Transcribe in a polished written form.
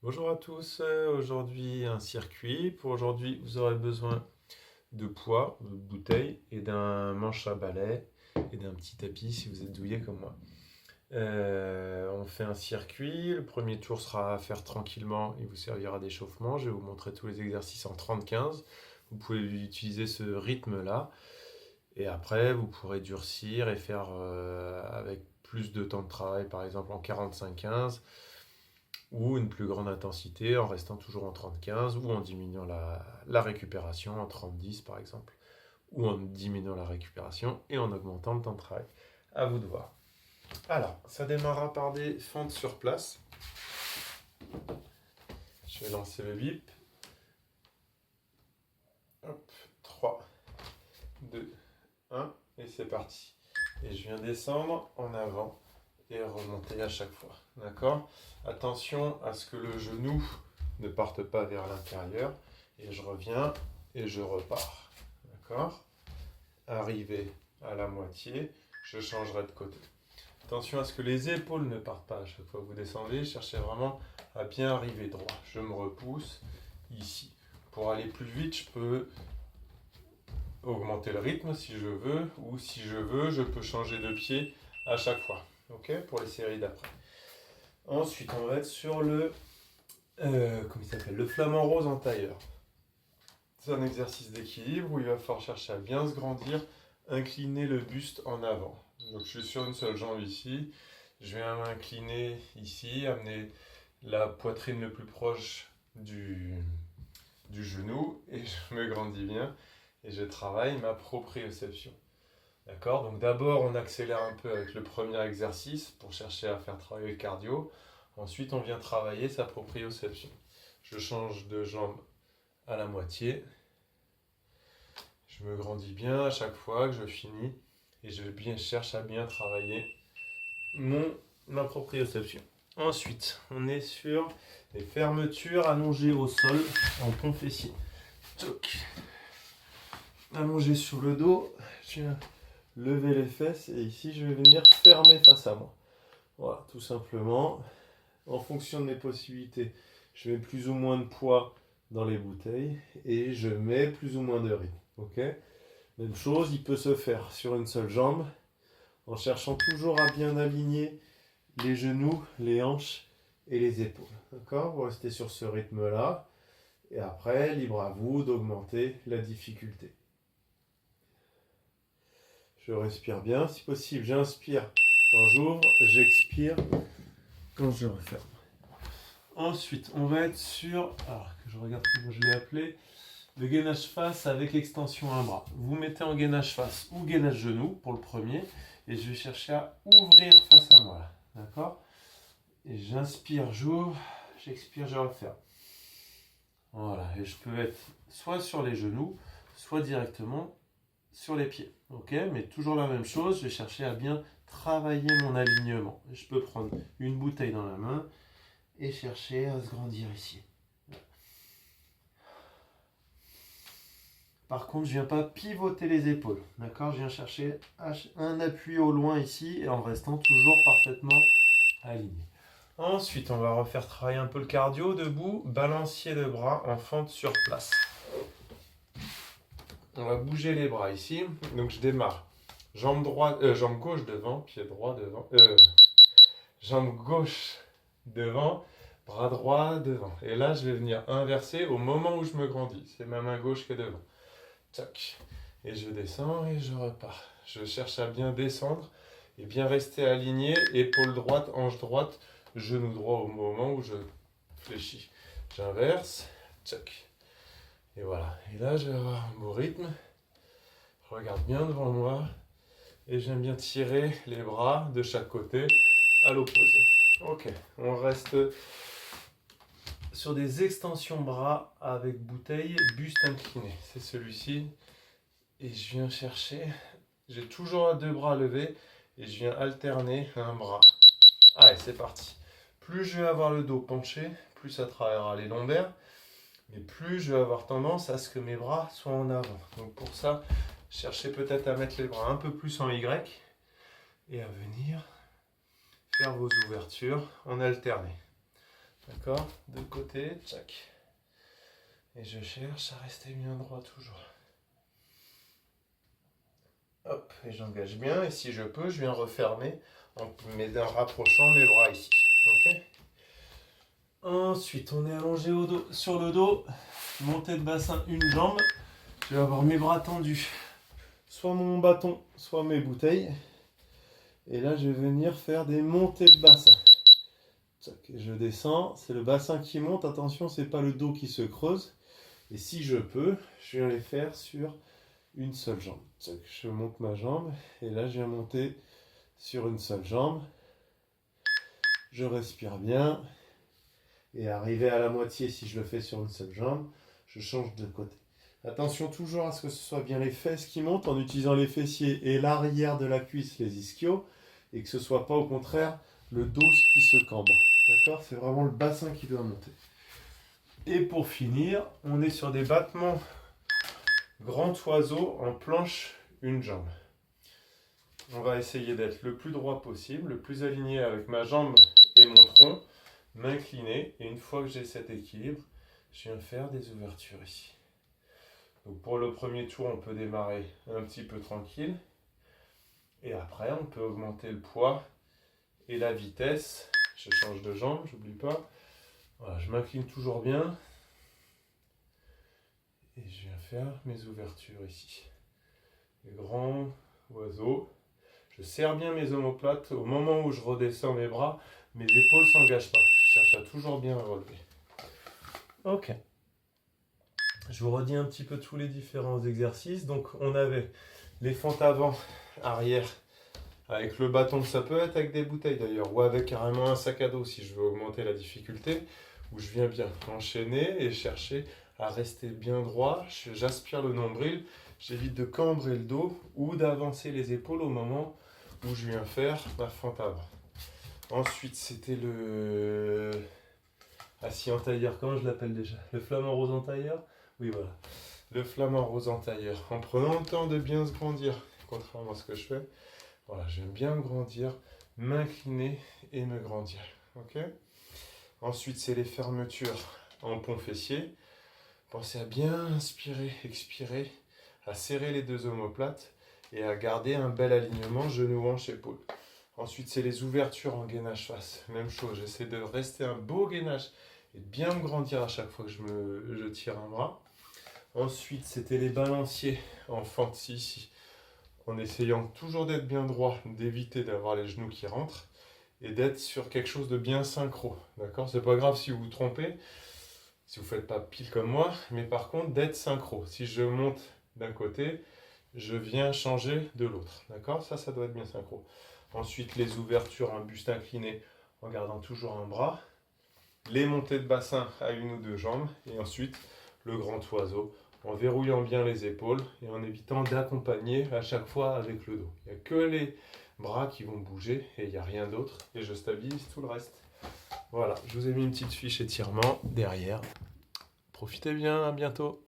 Bonjour à tous, aujourd'hui un circuit. Pour aujourd'hui, vous aurez besoin de poids, de bouteilles et d'un manche à balai et d'un petit tapis si vous êtes douillet comme moi. On fait un circuit. Le premier tour sera à faire tranquillement. Il vous servira d'échauffement. Je vais vous montrer tous les exercices en 30-15. Vous pouvez utiliser ce rythme-là. Et après, vous pourrez durcir et faire avec plus de temps de travail, par exemple en 45-15, ou une plus grande intensité en restant toujours en 30-15, ou en diminuant la récupération en 30-10 par exemple, ou en diminuant la récupération et en augmentant le temps de travail. À vous de voir. Alors, ça démarrera par des fentes sur place. Je vais lancer le bip. Hop, 3, 2, 1, et c'est parti. Et je viens descendre en avant et remonter à chaque fois. D'accord? Attention à ce que le genou ne parte pas vers l'intérieur. Et je reviens et je repars. D'accord? Arrivé à la moitié, je changerai de côté. Attention à ce que les épaules ne partent pas à chaque fois que vous descendez. Cherchez vraiment à bien arriver droit. Je me repousse ici. Pour aller plus vite, je peux augmenter le rythme si je veux, ou si je veux, je peux changer de pied à chaque fois. Ok? Pour les séries d'après. Ensuite, on va être sur le comment il s'appelle, le flamant rose en tailleur. C'est un exercice d'équilibre où il va falloir chercher à bien se grandir, incliner le buste en avant. Donc je suis sur une seule jambe ici, je viens m'incliner ici, amener la poitrine le plus proche du genou et je me grandis bien et je travaille ma proprioception. D'accord? Donc d'abord on accélère un peu avec le premier exercice pour chercher à faire travailler le cardio. Ensuite on vient travailler sa proprioception. Je change de jambe à la moitié. Je me grandis bien à chaque fois que je finis et cherche à bien travailler ma proprioception. Ensuite, on est sur les fermetures allongées au sol en pont fessier. Toc. Allongé sur le dos, je viens lever les fesses et ici je vais venir fermer face à moi. Voilà, tout simplement. En fonction de mes possibilités, je mets plus ou moins de poids dans les bouteilles et je mets plus ou moins de rythme. Ok? Même chose, il peut se faire sur une seule jambe en cherchant toujours à bien aligner les genoux, les hanches et les épaules. D'accord? Vous restez sur ce rythme-là et après, libre à vous d'augmenter la difficulté. Je respire bien, si possible, j'inspire quand j'ouvre, j'expire quand je referme. Ensuite, on va être sur, alors que je regarde comment je l'ai appelé, le gainage face avec extension un bras. Vous mettez en gainage face ou gainage genou pour le premier et je vais chercher à ouvrir face à moi. D'accord? Et j'inspire, j'ouvre, j'expire, je referme. Voilà, et je peux être soit sur les genoux, soit directement sur les pieds. Ok? Mais toujours la même chose, je vais chercher à bien travailler mon alignement. Je peux prendre une bouteille dans la main et chercher à se grandir ici. Par contre, je ne viens pas pivoter les épaules. D'accord? Je viens chercher un appui au loin ici et en restant toujours parfaitement aligné. Ensuite, on va refaire travailler un peu le cardio debout, balancier de bras en fente sur place. On va bouger les bras ici. Donc je démarre. Jambe gauche devant, pied droit devant. Jambe gauche devant, bras droit devant. Et là, je vais venir inverser au moment où je me grandis. C'est ma main gauche qui est devant. Tac. Et je descends et je repars. Je cherche à bien descendre et bien rester aligné. Épaule droite, hanche droite, genou droit au moment où je fléchis. J'inverse. Tac. Et voilà. Et là, je vais avoir un beau rythme. Je regarde bien devant moi. Et j'aime bien tirer les bras de chaque côté à l'opposé. Ok. On reste sur des extensions bras avec bouteille, buste incliné. C'est celui-ci. Et je viens chercher. J'ai toujours deux bras levés. Et je viens alterner un bras. Allez, c'est parti. Plus je vais avoir le dos penché, plus ça travaillera les lombaires. Mais plus je vais avoir tendance à ce que mes bras soient en avant. Donc pour ça, cherchez peut-être à mettre les bras un peu plus en Y et à venir faire vos ouvertures en alterné. D'accord? De côté, tchac. Et je cherche à rester bien droit toujours. Hop, et j'engage bien. Et si je peux, je viens refermer en rapprochant mes bras ici. Ok? Ensuite, on est allongé sur le dos. Montée de bassin, une jambe. Je vais avoir mes bras tendus. Soit mon bâton, soit mes bouteilles. Et là, je vais venir faire des montées de bassin. Et je descends. C'est le bassin qui monte. Attention, c'est pas le dos qui se creuse. Et si je peux, je viens les faire sur une seule jambe. Je monte ma jambe. Et là, je viens monter sur une seule jambe. Je respire bien. Et arrivé à la moitié, si je le fais sur une seule jambe, je change de côté. Attention toujours à ce que ce soit bien les fesses qui montent en utilisant les fessiers et l'arrière de la cuisse, les ischios, et que ce ne soit pas au contraire le dos qui se cambre. D'accord? C'est vraiment le bassin qui doit monter. Et pour finir, on est sur des battements grand oiseau en planche, une jambe. On va essayer d'être le plus droit possible, le plus aligné avec ma jambe et mon tronc, m'incliner, et une fois que j'ai cet équilibre, je viens faire des ouvertures ici. Donc pour le premier tour, on peut démarrer un petit peu tranquille. Et après, on peut augmenter le poids et la vitesse. Je change de jambe, j'oublie pas. Voilà, je m'incline toujours bien. Et je viens faire mes ouvertures ici. Les grands oiseaux. Je serre bien mes omoplates. Au moment où je redescends mes bras, mes épaules ne s'engagent pas. Je cherche à toujours bien relever. Ok. Je vous redis un petit peu tous les différents exercices. Donc on avait les fentes avant, arrière, avec le bâton. Ça peut être avec des bouteilles d'ailleurs, ou avec carrément un sac à dos si je veux augmenter la difficulté. Où je viens bien enchaîner et chercher à rester bien droit. J'aspire le nombril. J'évite de cambrer le dos ou d'avancer les épaules au moment où je viens faire ma fente avant. Ensuite, c'était le assis en tailleur. Comment je l'appelle déjà? Le flamant rose en tailleur? Oui, voilà. Le flamant rose en tailleur. En prenant le temps de bien se grandir, contrairement à ce que je fais. Voilà, j'aime bien me grandir, m'incliner et me grandir. Ok? Ensuite, c'est les fermetures en pont fessier. Pensez à bien inspirer, expirer, à serrer les deux omoplates et à garder un bel alignement genou, hanche, épaule. Ensuite, c'est les ouvertures en gainage face. Même chose, j'essaie de rester un beau gainage et de bien me grandir à chaque fois que je tire un bras. Ensuite, c'était les balanciers en fente ici, en essayant toujours d'être bien droit, d'éviter d'avoir les genoux qui rentrent et d'être sur quelque chose de bien synchro. D'accord? C'est pas grave si vous vous trompez, si vous ne faites pas pile comme moi, mais par contre d'être synchro. Si je monte d'un côté, je viens changer de l'autre. D'accord? Ça doit être bien synchro. Ensuite, les ouvertures en buste incliné en gardant toujours un bras. Les montées de bassin à une ou deux jambes. Et ensuite, le grand oiseau en verrouillant bien les épaules et en évitant d'accompagner à chaque fois avec le dos. Il n'y a que les bras qui vont bouger et il n'y a rien d'autre. Et je stabilise tout le reste. Voilà, je vous ai mis une petite fiche étirement derrière. Profitez bien, à bientôt.